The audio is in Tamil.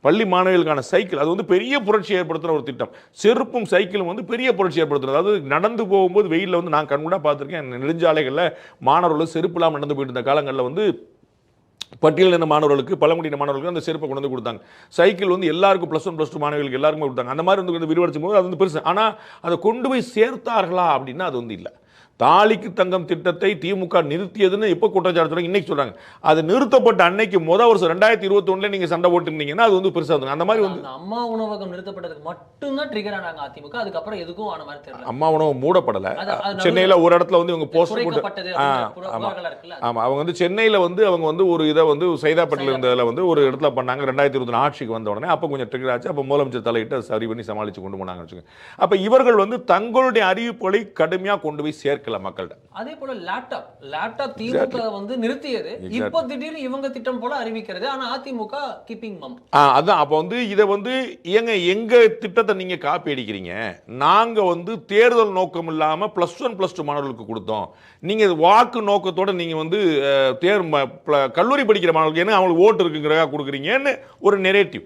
பள்ளி மாணவிகளுக்கான சைக்கிள் அது வந்து பெரிய புரட்சி ஏற்படுத்துகிற ஒரு திட்டம். செருப்பும் சைக்கிளும் வந்து பெரிய புரட்சி ஏற்படுத்துறது. அதாவது நடந்து போகும்போது வெயிலில் வந்து நான் கண்கூடாக பார்த்துருக்கேன். நெடுஞ்சாலைகளில் மாணவர்கள் செருப்பு இல்லாமல் நடந்து போயிட்டு இருந்த காலங்களில் வந்து பட்டியலின மாணவர்களுக்கு, பழங்குடியின மாணவர்களுக்கு அந்த செருப்பை கொண்டு வந்து கொடுத்தாங்க. சைக்கிள் வந்து எல்லாருக்கும் +1 +2 மாணவர்களுக்கு எல்லாருக்குமே கொடுத்தாங்க. அந்த மாதிரி வந்து விரிவடைச்சும் போது அது வந்து பெருசு. ஆனால் அதை கொண்டு போய் சேர்த்தார்களா அப்படின்னா அது வந்து இல்லை. தாலிக்கு தங்கம் திட்டத்தை திமுக நிறுத்தியதுன்னு எப்போ குற்றச்சாட்டு இன்னைக்கு சொல்றாங்க. அது நிறுத்தப்பட்ட அன்னைக்கு வருஷம் 2021 நீங்க சண்டை போட்டுருந்தீங்கன்னா அது வந்து பெருசா இருக்கும். அந்த மாதிரி வந்து அம்மா உணவகம் நிறுத்தப்பட்டதுக்கு மட்டும் தான் ட்ரிகர் ஆனாங்க அதிமுக. அதுக்கப்புறம் எதுக்கும் ஆன மாதிரி தெரியல. அம்மா உணவகம் மூடப்படல. சென்னையில ஒரு இடத்துல வந்து இவங்க போஸ்டர் போட்டு ஆமா அவங்க வந்து சென்னையில வந்து அவங்க வந்து ஒரு இதை வந்து சைதாப்பேட்டையில் இருந்ததுல வந்து ஒரு இடத்துல பண்ணாங்க. 2021 ஆட்சிக்கு வந்த உடனே அப்போ கொஞ்சம் ட்ரிகர் ஆச்சு. அப்போ முதலமைச்சர் தலையிட்டு சரி பண்ணி சமாளிச்சு கொண்டு போனாங்கன்னு வச்சுக்கோங்க. அப்ப இவர்கள் வந்து தங்களுடைய அறிவிப்புகளை கடுமையா கொண்டு போய் சேர்க்க மக்கள்கிட்ட. அதே போல லேப்டாப் திமுக வந்து நிறுத்தியது. இப்போ திடீர்னு இவங்க திட்டம் போல அறிவிக்கிறது. ஆனா அதிமுக கீப்பிங் மம். அதான் அப்ப வந்து இத வந்து எங்க திட்டத்தை நீங்க காப்பி அடிக்கிறீங்க. நாங்க வந்து தேர்தல் நோக்கம் இல்லாம +1 +2 மாணவர்களுக்கு கொடுத்தோம். நீங்க வாக்கு நோக்கத்தோட நீங்க வந்து கல்லூரி படிக்கிற மாணவர்களுக்கு என்ன அவங்களுக்கு ஓட்டு இருக்குங்கிறதா கொடுக்குறீங்கன்னு ஒரு நெரேட்டிவ்.